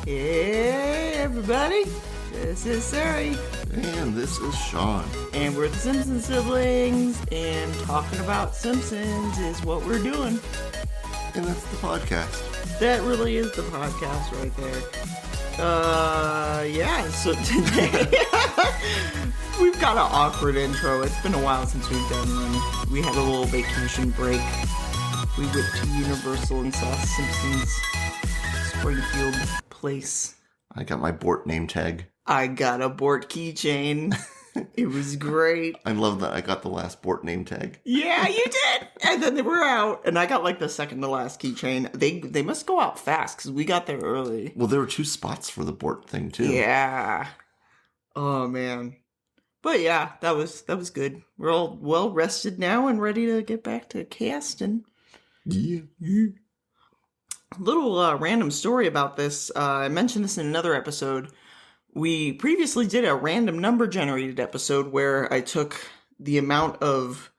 Hey everybody, this is Sari. And this is Sean. And we're the Simpsons siblings, and talking about Simpsons is what we're doing. And that's the podcast. That really is the podcast right there. So today we've got an awkward intro. It's been a while since we've done one. We had a little vacation break. We went to Universal and saw Simpsons Springfield Place. I got my Bort name tag. I got a Bort keychain. It was great. I love that I got the last Bort name tag. Yeah, you did. And then they were out, and I got like the second to last keychain. They must go out fast because we got there early. Well, there were 2 spots for the Bort thing too. Yeah. Oh man. But yeah, that was good. We're all well rested now and ready to get back to casting. Yeah. A little random story about this. I mentioned this in another episode. We previously did a random number generated episode where I took the amount of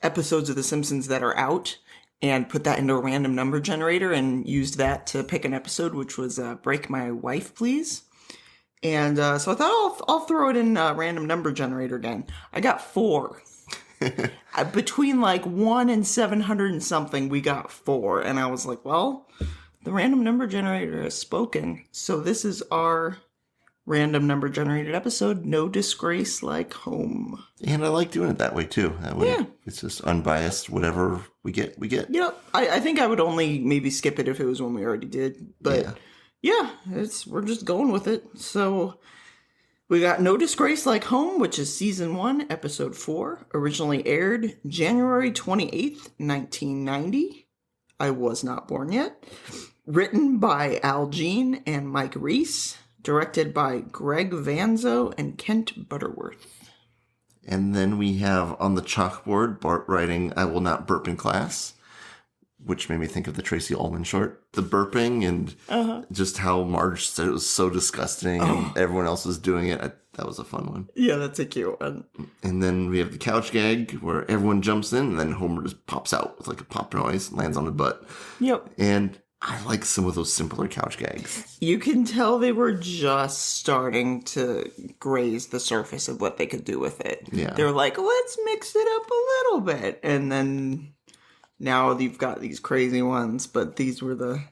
episodes of The Simpsons that are out and put that into a random number generator and used that to pick an episode, which was Break My Wife, Please. And so I thought I'll throw it in a random number generator again. I got 4. Between like 1 and 700 and something, we got 4. And I was like, well, the random number generator has spoken. So this is our random number generated episode, No Disgrace Like Home. And I like doing it that way too. That way It's just unbiased. Whatever we get, we get. Yep. I think I would only maybe skip it if it was one we already did. But yeah, we're just going with it. So we got No Disgrace Like Home, which is Season 1, Episode 4. Originally aired January 28th, 1990. I was not born yet. Written by Al Jean and Mike Reese. Directed by Greg Vanzo and Kent Butterworth. And then we have on the chalkboard, Bart writing, I will not burp in class, which made me think of the Tracy Ullman short. The burping and just how Marge said it was so disgusting and everyone else was doing it. That was a fun one. Yeah, that's a cute one. And then we have the couch gag where everyone jumps in and then Homer just pops out with like a pop noise, lands on the butt. Yep. And I like some of those simpler couch gags. You can tell they were just starting to graze the surface of what they could do with it. Yeah. They were like, let's mix it up a little bit. And then now you've got these crazy ones, but these were the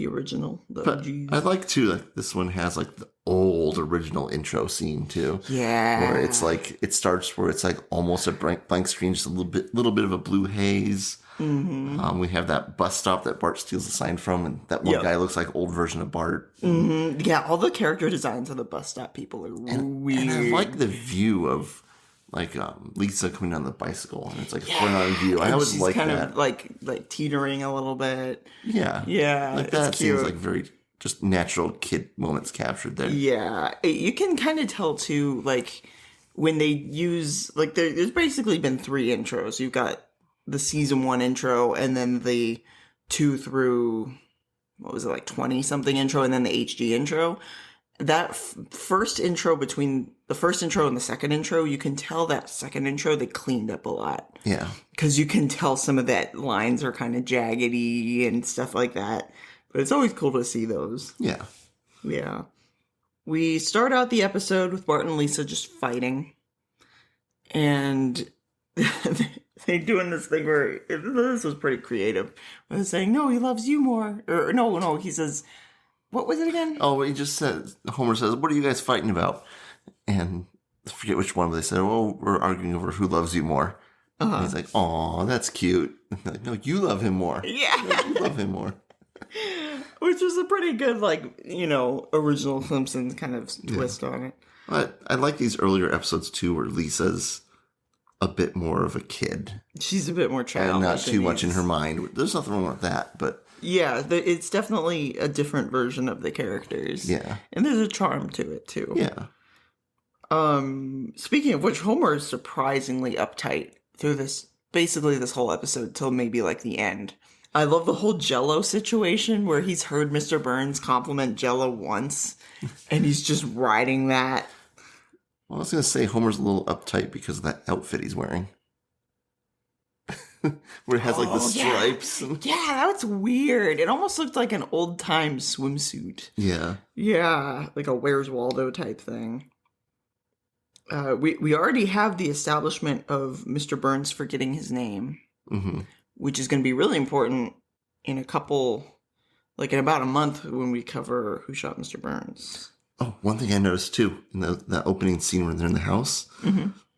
original. The OGs. I like too, like this one has like the old original intro scene too. Yeah. Where it's like, it starts where it's like almost a blank screen, just a little bit of a blue haze. Mm-hmm. We have that bus stop that Bart steals the sign from, and that one guy looks like old version of Bart. Mm-hmm. Yeah, all the character designs of the bus stop people are weird. And I like the view of like Lisa coming down the bicycle, and it's like front on view. I always like that. She's kind of like teetering a little bit. Yeah, yeah, like that seems like very just natural kid moments captured there. Yeah, you can kind of tell too, like when they use like there's basically been 3 intros. You've got the season 1 intro, and then the 2 through, what was it, like 20 something intro, and then the HD intro. That first intro, between the first intro and the second intro, you can tell that second intro they cleaned up a lot. Yeah. Because you can tell some of that lines are kind of jaggedy and stuff like that. But it's always cool to see those. Yeah. Yeah. We start out the episode with Bart and Lisa just fighting. And they're doing this thing where, this was pretty creative. Where they're saying, no, he loves you more. Or no, he says, what was it again? Oh, he just says, Homer says, what are you guys fighting about? And I forget which one, but they said, oh, we're arguing over who loves you more. And he's like, aw, that's cute. And they're like, no, you love him more. Yeah. No, you love him more. Which was a pretty good, like, original Simpsons kind of twist on it. But I like these earlier episodes, too, where Lisa's a bit more of a kid. She's a bit more childish. And not too much in her mind. There's nothing wrong with that, but... Yeah, it's definitely a different version of the characters. Yeah. And there's a charm to it, too. Yeah. Speaking of which, Homer is surprisingly uptight through this whole episode till maybe, like, the end. I love the whole Jell-O situation where he's heard Mr. Burns compliment Jell-O once, and he's just riding that. Well, I was going to say Homer's a little uptight because of that outfit he's wearing. where it has like the Oh, yeah. stripes. Yeah, that's weird. It almost looked like an old time swimsuit. Yeah. Yeah, like a Where's Waldo type thing. We already have the establishment of Mr. Burns forgetting his name, Hmm. which is going to be really important in in about a month when we cover Who Shot Mr. Burns. Oh, one thing I noticed too in the opening scene when they're in the house,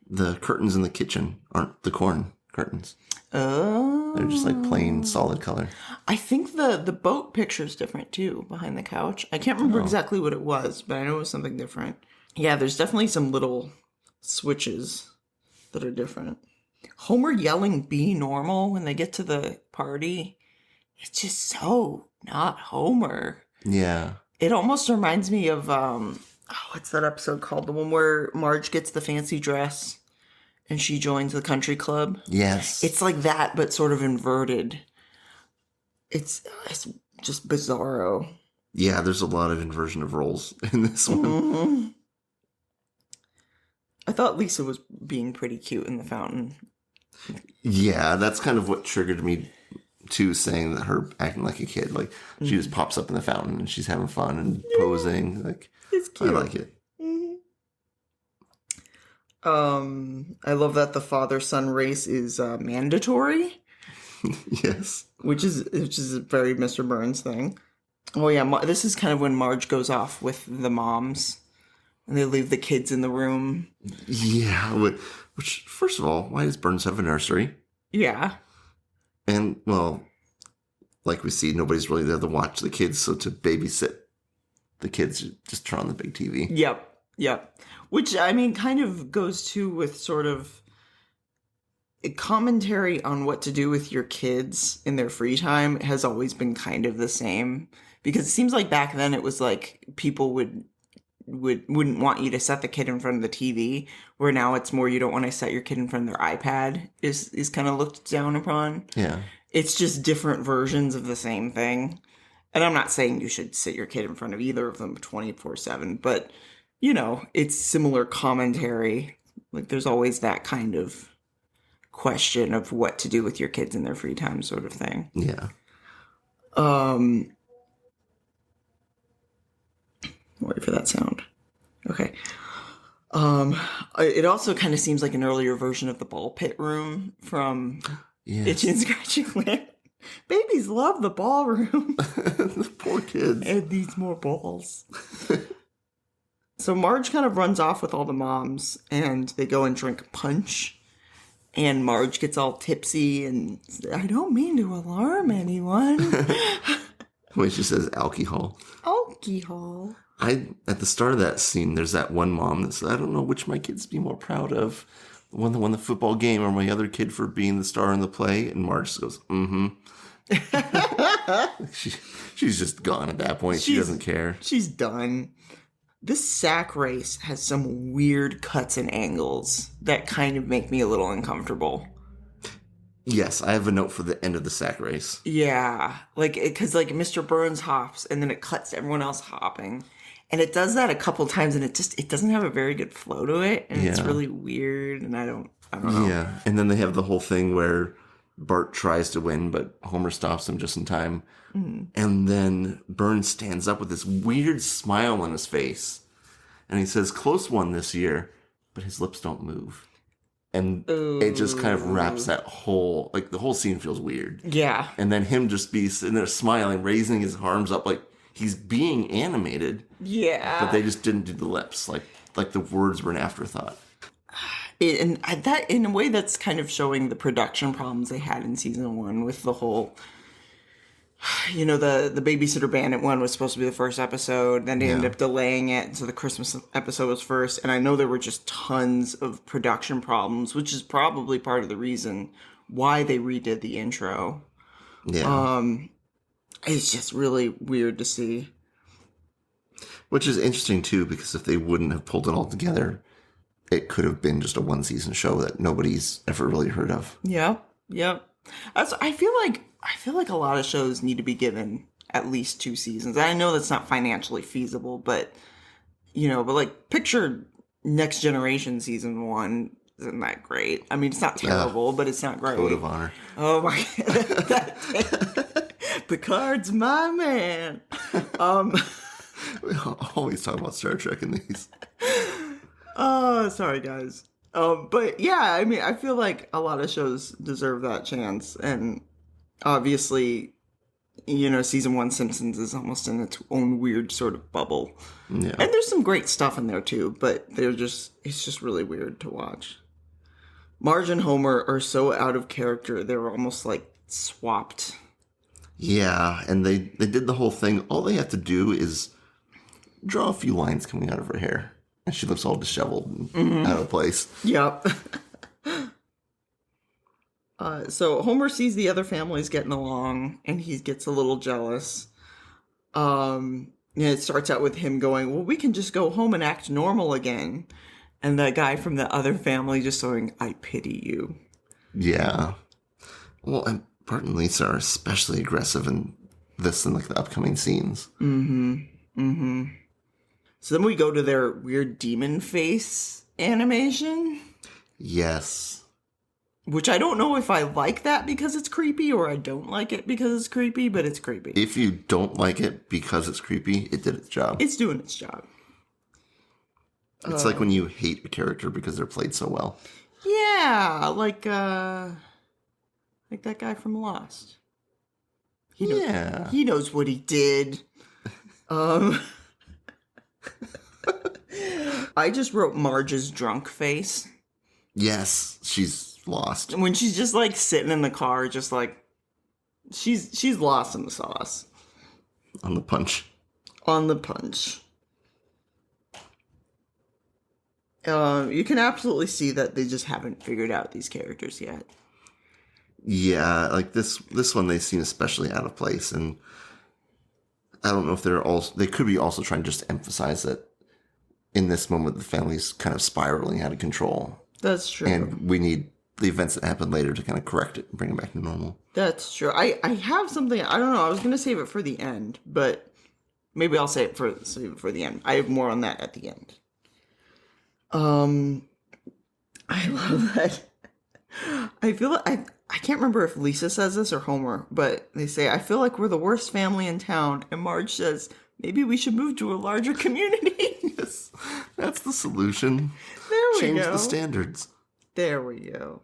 the curtains in the kitchen aren't the corn curtains. Oh. They're just like plain solid color. I think the boat picture's different too, behind the couch. I can't remember exactly what it was, but I know it was something different. Yeah, there's definitely some little switches that are different. Homer yelling "be normal" when they get to the party. It's just so not Homer. Yeah. It almost reminds me of what's that episode called? The one where Marge gets the fancy dress and she joins the country club. Yes. It's like that, but sort of inverted. It's just bizarro. Yeah, there's a lot of inversion of roles in this one. Mm-hmm. I thought Lisa was being pretty cute in the fountain. Yeah, that's kind of what triggered me to saying that her acting like a kid. Like, she just pops up in the fountain and she's having fun and posing. Like, It's cute. I like it. I love that the father-son race is mandatory, Yes. which is a very Mr. Burns thing. Oh yeah, this is kind of when Marge goes off with the moms, and they leave the kids in the room. Yeah. Which, first of all, why does Burns have a nursery? Yeah. And, well, like we see, nobody's really there to watch the kids, so to babysit the kids, just turn on the big TV. Yep. Which, I mean, kind of goes to with sort of a commentary on what to do with your kids in their free time has always been kind of the same. Because it seems like back then it was like people wouldn't want you to set the kid in front of the TV, where now it's more you don't want to set your kid in front of their iPad is kind of looked down upon. Yeah. It's just different versions of the same thing. And I'm not saying you should sit your kid in front of either of them 24/7, but, you know, it's similar commentary. Like, there's always that kind of question of what to do with your kids in their free time sort of thing. Yeah. Wait for that sound. Okay. It also kind of seems like an earlier version of the ball pit room from Itchy and Scratchy Clan. Babies love the ballroom. The poor kids. It needs more balls. So Marge kind of runs off with all the moms, and they go and drink punch. And Marge gets all tipsy and I don't mean to alarm anyone. Wait, she says alcohol. Alcohol. At the start of that scene, there's that one mom that says, I don't know which my kids be more proud of. The one that won the football game or my other kid for being the star in the play. And Marge just goes, she's just gone at that point. She doesn't care. She's done. This sack race has some weird cuts and angles that kind of make me a little uncomfortable. Yes, I have a note for the end of the sack race. Yeah, because Mr. Burns hops and then it cuts to everyone else hopping. And it does that a couple times and it doesn't have a very good flow to it. And it's really weird and I don't know. Yeah, and then they have the whole thing where Bart tries to win, but Homer stops him just in time. Mm. And then Burns stands up with this weird smile on his face. And he says, close one this year, but his lips don't move. And it just kind of wraps that whole, the whole scene feels weird. Yeah. And then him just be sitting there smiling, raising his arms up like he's being animated. Yeah. But they just didn't do the lips. Like the words were an afterthought. And that, in a way, that's kind of showing the production problems they had in season 1 with the whole, the Babysitter Bandit one was supposed to be the first episode. Then they ended up delaying it. So the Christmas episode was first. And I know there were just tons of production problems, which is probably part of the reason why they redid the intro. Yeah. It's just really weird to see. Which is interesting, too, because if they wouldn't have pulled it all together, it could have been just a one-season show that nobody's ever really heard of. Yep. I feel like a lot of shows need to be given at least 2 seasons. I know that's not financially feasible, but picture Next Generation season 1. isn't that great. I mean, it's not terrible, but it's not great. Code of honor. Oh my God. Picard's my man. We always talk about Star Trek in these. Oh, sorry guys. But yeah, I mean, I feel like a lot of shows deserve that chance, and obviously, you know, season 1 Simpsons is almost in its own weird sort of bubble. Yeah. And there's some great stuff in there too, but it's just really weird to watch. Marge and Homer are so out of character, they're almost like swapped. Yeah, and they did the whole thing. All they have to do is draw a few lines coming out of her hair. And she looks all disheveled and out of place. Yep. So Homer sees the other families getting along, and he gets a little jealous. And it starts out with him going, well, we can just go home and act normal again. And the guy from the other family just going, I pity you. Yeah. Well, and Bart and Lisa are especially aggressive in this and like the upcoming scenes. So then we go to their weird demon face animation. Yes. Which I don't know if I like that because it's creepy or I don't like it because it's creepy, but it's creepy. If you don't like it because it's creepy, it did its job. It's doing its job. It's like when you hate a character because they're played so well. Yeah, like that guy from Lost. He knows what he did. I just wrote Marge's drunk face. Yes, she's lost. When she's just like sitting in the car, just like she's lost in the sauce. On the punch. On the punch. You can absolutely see that they just haven't figured out these characters yet. Yeah, like this one they seem especially out of place, and I don't know if they could be also trying to just emphasize that in this moment the family's kind of spiraling out of control. That's true. And we need the events that happen later to kind of correct it and bring it back to normal. That's true. I have something, I don't know, I was going to save it for the end, but maybe I'll save it for the end. I have more on that at the end. I love that. I feel like, I can't remember if Lisa says this or Homer, but they say, I feel like we're the worst family in town. And Marge says, maybe we should move to a larger community. Yes, that's the solution. There we go. Change the standards. There we go.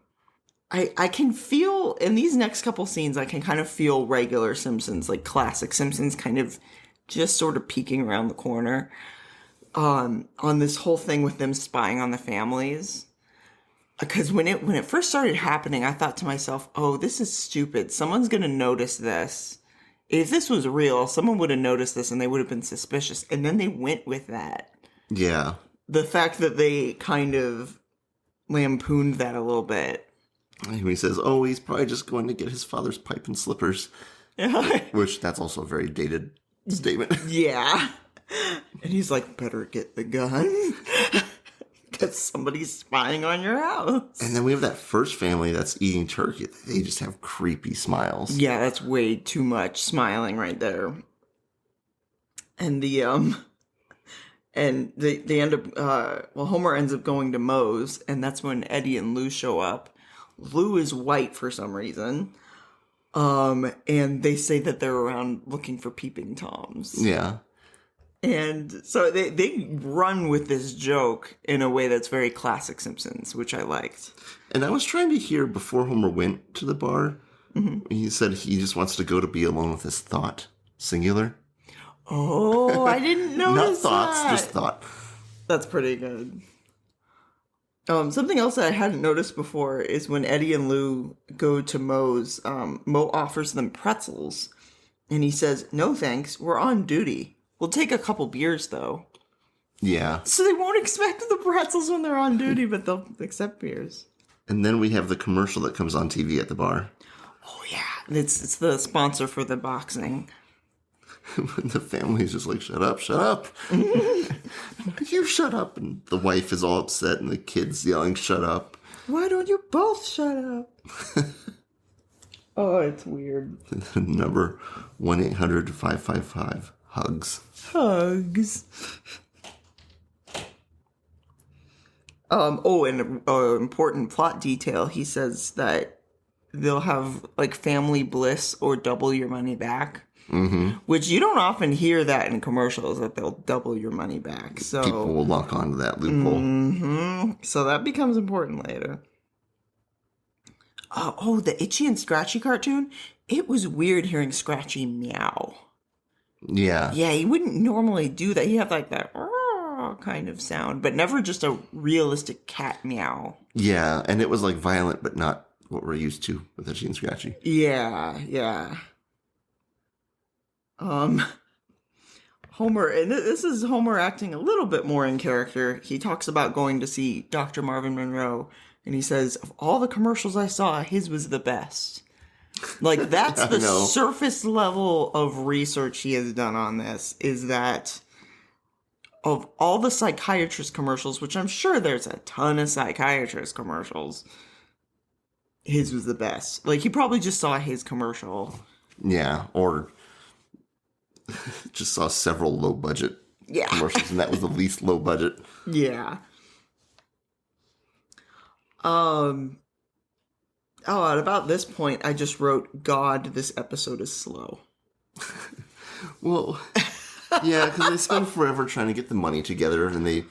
I can feel, in these next couple scenes, I can kind of feel regular Simpsons, like classic Simpsons, kind of just sort of peeking around the corner on this whole thing with them spying on the families. Because when it first started happening, I thought to myself, oh, this is stupid. Someone's going to notice this. If this was real, someone would have noticed this and they would have been suspicious. And then they went with that. Yeah. The fact that they kind of lampooned that a little bit. And he says, oh, he's probably just going to get his father's pipe and slippers. Which, that's also a very dated statement. Yeah. And he's like, better get the gun. Because somebody's spying on your house. And then we have that first family that's eating turkey. They just have creepy smiles. Yeah, that's way too much smiling right there. And they end up, Homer ends up going to Moe's, and that's when Eddie and Lou show up. Lou is white for some reason. And they say that they're around looking for peeping Toms. Yeah. And so they run with this joke in a way that's very classic Simpsons, which I liked. And I was trying to hear before Homer went to the bar, he said he just wants to go to be alone with his thought. Singular. Oh, I didn't notice Not thoughts, that. just thought. That's pretty good. Something else that I hadn't noticed before is when Eddie and Lou go to Moe's, Moe offers them pretzels. And he says, no thanks, we're on duty. We'll take a couple beers, though. Yeah. So they won't expect the pretzels when they're on duty, but they'll accept beers. And then we have the commercial that comes on TV at the bar. Oh, yeah. It's the sponsor for the boxing. The family's just like, shut up, shut up. You shut up. And the wife is all upset and the kid's yelling, shut up. Why don't you both shut up? Oh, it's weird. Number 1-800-555-HUGS. Hugs. And an important plot detail. He says that they'll have like family bliss or double your money back. Mm-hmm. Which you don't often hear that in commercials, that they'll double your money back. So People will lock onto that loophole. So that becomes important later. The Itchy and Scratchy cartoon. It was weird hearing Scratchy meow. Yeah. Yeah, he wouldn't normally do that. He'd have like that kind of sound, but never just a realistic cat meow. Yeah, and it was like violent, but not what we're used to with Itchy and Scratchy. Yeah. Homer, and this is Homer acting a little bit more in character. He talks about going to see Dr. Marvin Monroe, and he says, of all the commercials I saw, his was the best. Like, that's the surface level of research he has done on this, is that of all the psychiatrist commercials, which I'm sure there's a ton of psychiatrist commercials, his was the best. Like, he probably just saw his commercial. Yeah, or just saw several low-budget commercials, and that was the least low-budget. Yeah. At about this point, I just wrote, God, this episode is slow. Well, yeah, because they spend forever trying to get the money together, and they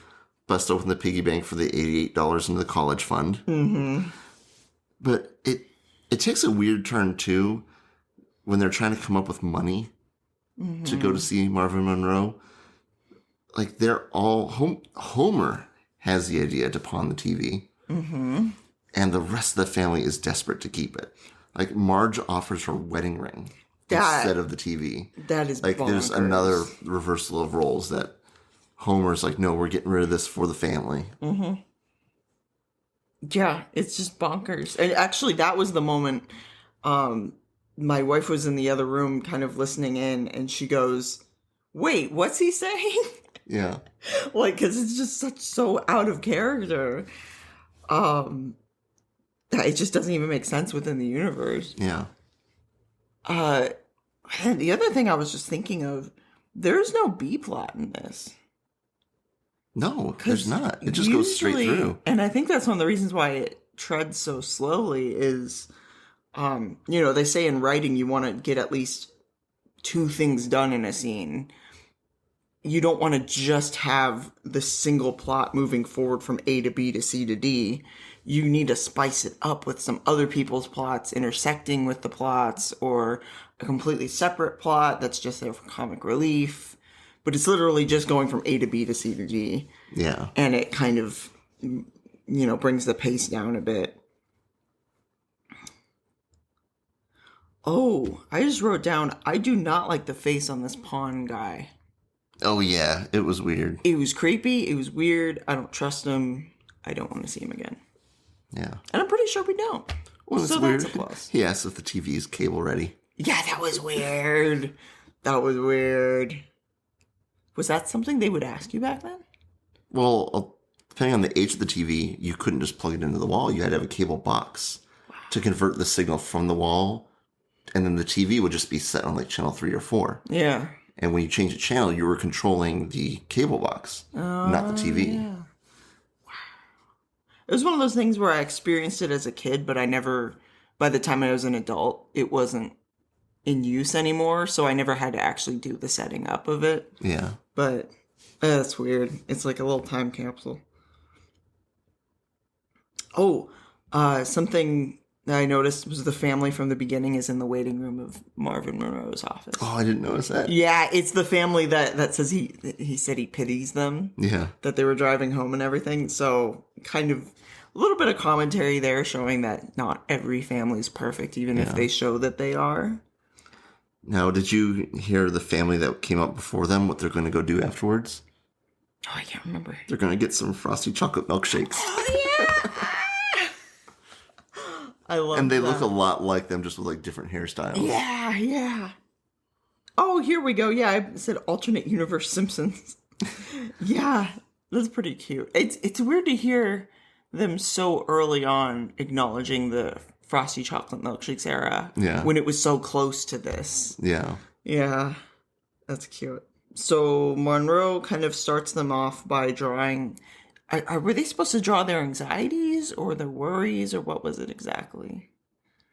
bust open the piggy bank for the $88 into the college fund. Mm-hmm. But it takes a weird turn, too, when they're trying to come up with money to go to see Marvin Monroe. Like, they're all... Homer has the idea to pawn the TV. Mm-hmm. And the rest of the family is desperate to keep it. Like, Marge offers her wedding ring instead of the TV. That is like bonkers. There's another reversal of roles that Homer's like, no, we're getting rid of this for the family. Mm-hmm. Yeah, it's just bonkers. And actually, that was the moment my wife was in the other room kind of listening in, and she goes, wait, what's he saying? Yeah. Like, because it's just so out of character. It just doesn't even make sense within the universe. Yeah. And the other thing I was just thinking of, there's no B plot in this. No, there's not. It just goes straight through. And I think that's one of the reasons why it treads so slowly is, they say in writing you want to get at least 2 things done in a scene. You don't want to just have the single plot moving forward from A to B to C to D. You need to spice it up with some other people's plots intersecting with the plots, or a completely separate plot that's just there for comic relief. But it's literally just going from A to B to C to D. Yeah. And it kind of, brings the pace down a bit. Oh, I just wrote down, I do not like the face on this pawn guy. Oh, yeah. It was weird. It was creepy. It was weird. I don't trust him. I don't want to see him again. Yeah. And I'm pretty sure we don't. Well, so it's weird. That's a plus. He asked if the TV is cable ready. Yeah, that was weird. Was that something they would ask you back then? Well, depending on the age of the TV, you couldn't just plug it into the wall. You had to have a cable box to convert the signal from the wall. And then the TV would just be set on like channel 3 or 4. Yeah. And when you change the channel, you were controlling the cable box, not the TV. Yeah. Wow. It was one of those things where I experienced it as a kid, but I never, by the time I was an adult, it wasn't in use anymore. So I never had to actually do the setting up of it. Yeah. But that's weird. It's like a little time capsule. Oh, something that I noticed was the family from the beginning is in the waiting room of Marvin Monroe's office. Oh, I didn't notice that. Yeah, it's the family that says he said he pities them. Yeah. That they were driving home and everything. So kind of a little bit of commentary there showing that not every family is perfect, even if they show that they are. Now, did you hear the family that came up before them, what they're going to go do afterwards? Oh, I can't remember. They're going to get some frosty chocolate milkshakes. Oh, yeah! I love And they look a lot like them, just with like different hairstyles. Yeah. Oh, here we go. Yeah, I said alternate universe Simpsons. Yeah, that's pretty cute. It's weird to hear them so early on acknowledging the frosty chocolate milkshakes era. Yeah. When it was so close to this. Yeah. Yeah, that's cute. So Monroe kind of starts them off by drawing Were they supposed to draw their anxieties or their worries, or what was it exactly?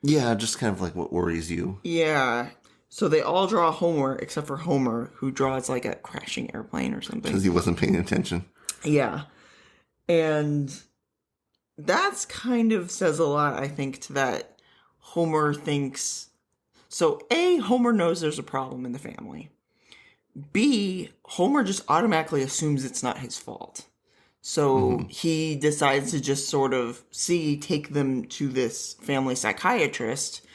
Yeah, just kind of like what worries you. Yeah. So they all draw Homer, except for Homer, who draws like a crashing airplane or something. Because he wasn't paying attention. Yeah. And that's kind of says a lot, I think, to that Homer thinks. So, A, Homer knows there's a problem in the family. B, Homer just automatically assumes it's not his fault. So he decides to just sort of take them to this family psychiatrist,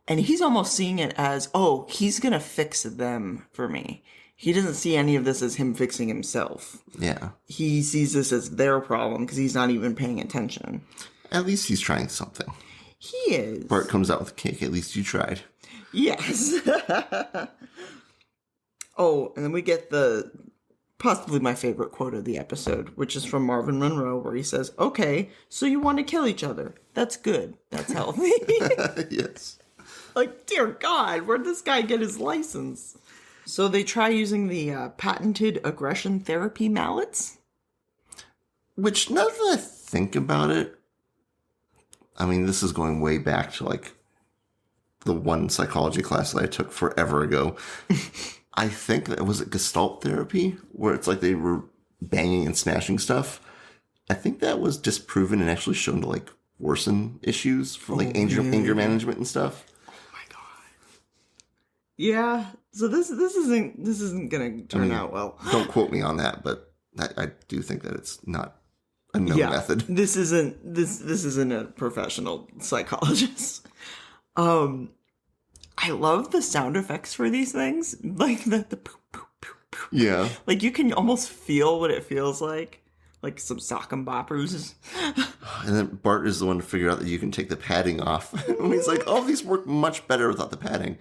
and he's almost seeing it as, oh, he's gonna fix them for me. He doesn't see any of this as him fixing himself. Yeah. He sees this as their problem because he's not even paying attention. At least he's trying something. He is. Bart comes out with a cake. At least you tried. Yes. Oh, and then we get possibly my favorite quote of the episode, which is from Marvin Monroe, where he says, okay, so you want to kill each other. That's good. That's healthy. Yes. Like, dear God, where'd this guy get his license? So they try using the patented aggression therapy mallets. Which, now that I think about it, I mean, this is going way back to like the one psychology class that I took forever ago. I think that was it Gestalt therapy, where it's like they were banging and smashing stuff. I think that was disproven and actually shown to like worsen issues for like anger management and stuff. Oh my God. Yeah. So this isn't gonna turn out well. Don't quote me on that, but I do think that it's not a known method. This isn't a professional psychologist. I love the sound effects for these things. Like the poop, poop, poop, poop. Yeah. Like you can almost feel what it feels like some sock and boppers. And then Bart is the one to figure out that you can take the padding off. And he's like, oh, these work much better without the padding.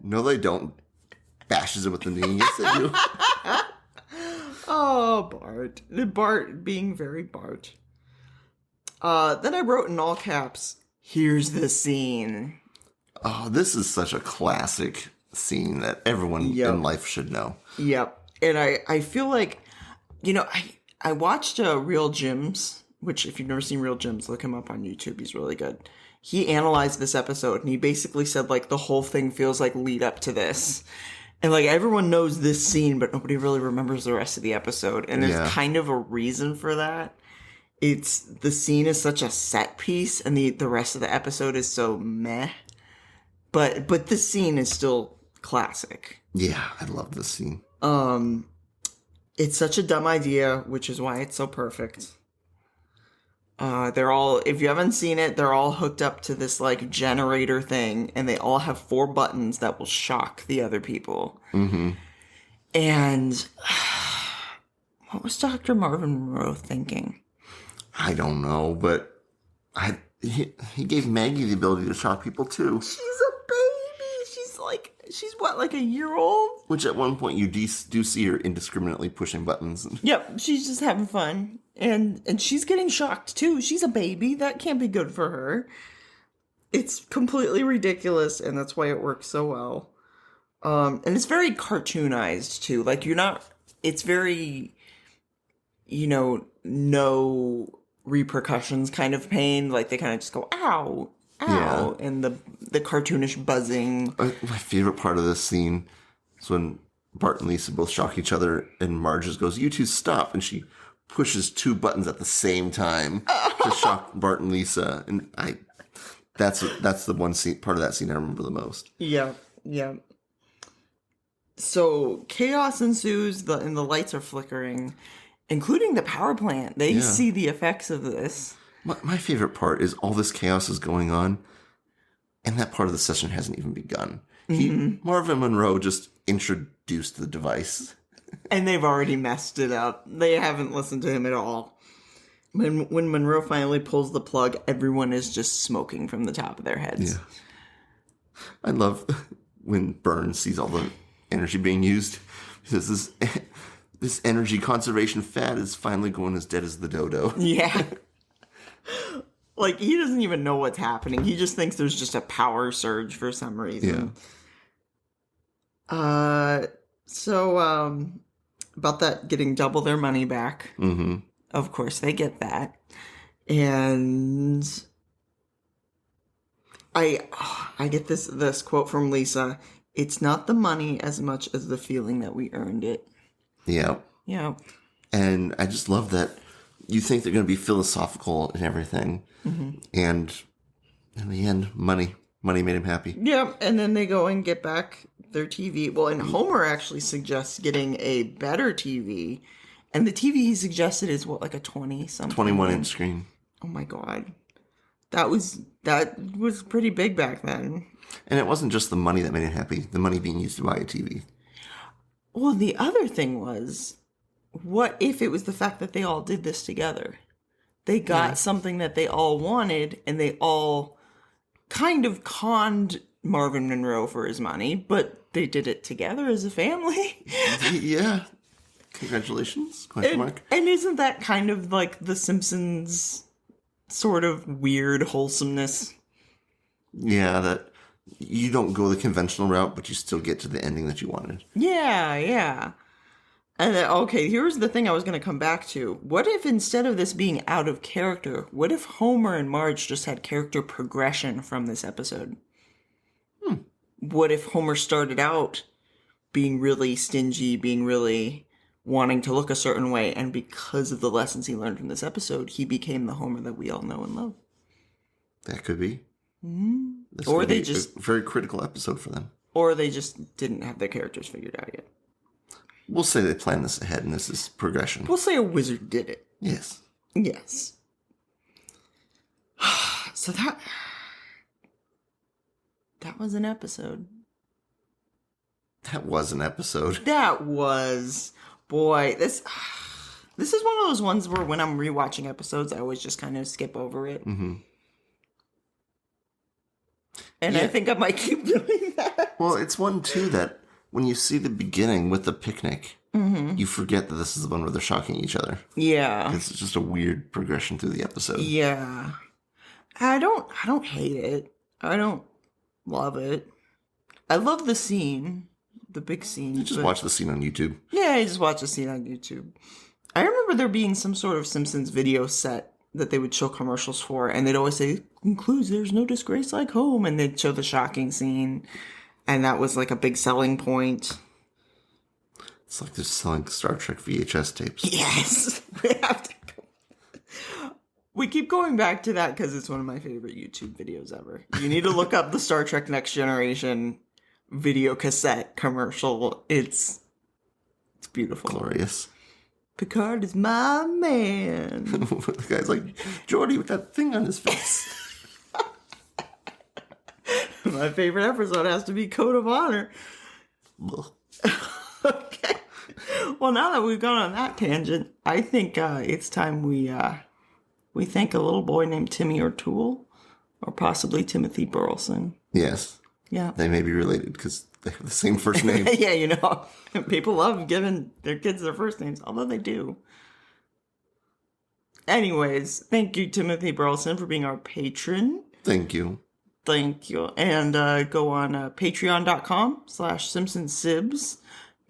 No, they don't. Bashes him with the knee. Yes, they do. Oh, Bart. Bart being very Bart. Then I wrote in all caps, here's the scene. Oh, this is such a classic scene that everyone in life should know. Yep. And I feel like, I watched Real Jim's, which if you've never seen Real Jim's, look him up on YouTube. He's really good. He analyzed this episode and he basically said like the whole thing feels like lead up to this. And like everyone knows this scene, but nobody really remembers the rest of the episode. And there's kind of a reason for that. It's the scene is such a set piece and the rest of the episode is so meh. But this scene is still classic. Yeah, I love this scene. It's such a dumb idea, which is why it's so perfect. They're all, if you haven't seen it, they're all hooked up to this like generator thing, and they all have 4 buttons that will shock the other people. Mm-hmm. And what was Dr. Marvin Monroe thinking? I don't know, but he gave Maggie the ability to shock people too. She's a baby. She's what, like a year old? Which at one point you do see her indiscriminately pushing buttons. Yep, she's just having fun. And she's getting shocked too. She's a baby. That can't be good for her. It's completely ridiculous, and that's why it works so well. And it's very cartoonized too. Like it's very, no repercussions kind of pain. Like they kind of just go, ow, ow. Yeah. And the cartoonish buzzing. My favorite part of this scene is when Bart and Lisa both shock each other, and Marge just goes, "You two stop," and she pushes 2 buttons at the same time to shock Bart and Lisa. And that's the one part of that scene I remember the most. Yeah. So chaos ensues, and the lights are flickering, including the power plant. They see the effects of this. My favorite part is all this chaos is going on, and that part of the session hasn't even begun. Marvin Monroe just introduced the device. And they've already messed it up. They haven't listened to him at all. When Monroe finally pulls the plug, everyone is just smoking from the top of their heads. Yeah. I love when Burns sees all the energy being used. He says, this energy conservation fad is finally going as dead as the dodo. Yeah. Like, he doesn't even know what's happening. He just thinks there's just a power surge for some reason. Yeah. So, about that getting double their money back. Mm-hmm. of course, they get that. And I get this quote from Lisa. It's not the money as much as the feeling that we earned it. Yeah. Yeah. And I just love that you think they're going to be philosophical and everything. Mm-hmm. And in the end, money made him happy. Yeah. And then they go and get back their TV. Well, and Homer actually suggests getting a better TV. And the TV he suggested is what, like a 20-something? 21-inch screen. Oh my God. That was pretty big back then. And it wasn't just the money that made him happy. The money being used to buy a TV. Well, the other thing was, what if it was the fact that they all did this together? They got something that they all wanted, and they all kind of conned Marvin Monroe for his money, but they did it together as a family. Yeah. Congratulations? Question mark. And isn't that kind of like the Simpsons sort of weird wholesomeness? Yeah, that you don't go the conventional route, but you still get to the ending that you wanted. Yeah. And then, okay, here's the thing I was going to come back to. What if instead of this being out of character, what if Homer and Marge just had character progression from this episode? What if Homer started out being really stingy, being really wanting to look a certain way, and because of the lessons he learned from this episode, he became the Homer that we all know and love? That could be. This Or could they be just... a very critical episode for them. Or they just didn't have their characters figured out yet. We'll say they planned this ahead, and this is progression. We'll say a wizard did it. Yes. Yes. So that was an episode. That was an episode. That was... Boy, this is one of those ones where when I'm rewatching episodes, I always just kind of skip over it. Mm-hmm. And yeah. I think I might keep doing that. Well, it's one, too, that when you see the beginning with the picnic, you forget that this is the one where they're shocking each other. Yeah. It's just a weird progression through the episode. Yeah. I don't hate it. I don't love it. I love the scene. The big scene. You just watch the scene on YouTube. Yeah, I just watch the scene on YouTube. I remember there being some sort of Simpsons video set that they would show commercials for, and they'd always say, includes There's No Disgrace Like Home, and they'd show the shocking scene, and that was like a big selling point. It's like they're selling Star Trek VHS tapes. Yes! We have to go. We keep going back to that because it's one of my favorite YouTube videos ever. You need to look up the Star Trek Next Generation video cassette commercial. It's beautiful. Glorious. Picard is my man. The guy's like, Geordi with that thing on his face. My favorite episode has to be Code of Honor. Okay. Well, now that we've gone on that tangent, I think it's time we thank a little boy named Timmy O'Toole, or possibly Timothy Burleson. Yes. Yeah. They may be related because they have the same first name. Yeah, you know, people love giving their kids their first names, although they do. Anyways, thank you, Timothy Burleson, for being our patron. Thank you. Thank you. And go on patreon.com/SimpsonsSibs.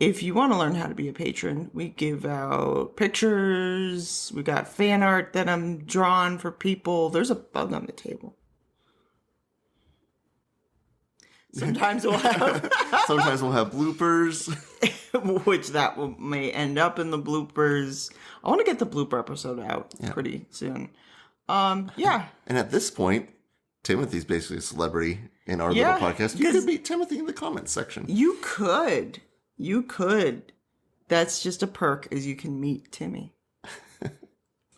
If you want to learn how to be a patron, we give out pictures. We got fan art that I'm drawing for people. There's a bug on the table. Sometimes we'll have bloopers. Which may end up in the bloopers. I want to get the blooper episode out pretty soon. Yeah. And at this point, Timothy's basically a celebrity in our little podcast. You could meet Timothy in the comments section. You could. That's just a perk, is you can meet Timmy.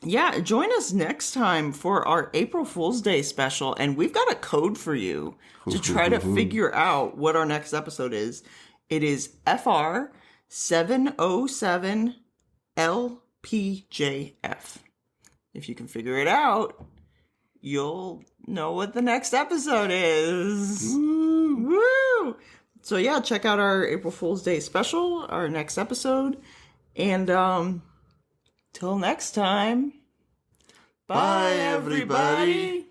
Yeah, join us next time for our April Fool's Day special, and we've got a code for you to try to figure out what our next episode is. It is FR707LPJF. If you can figure it out, you'll know what the next episode is. Woo! So yeah, check out our April Fool's Day special, our next episode, and till next time, bye everybody.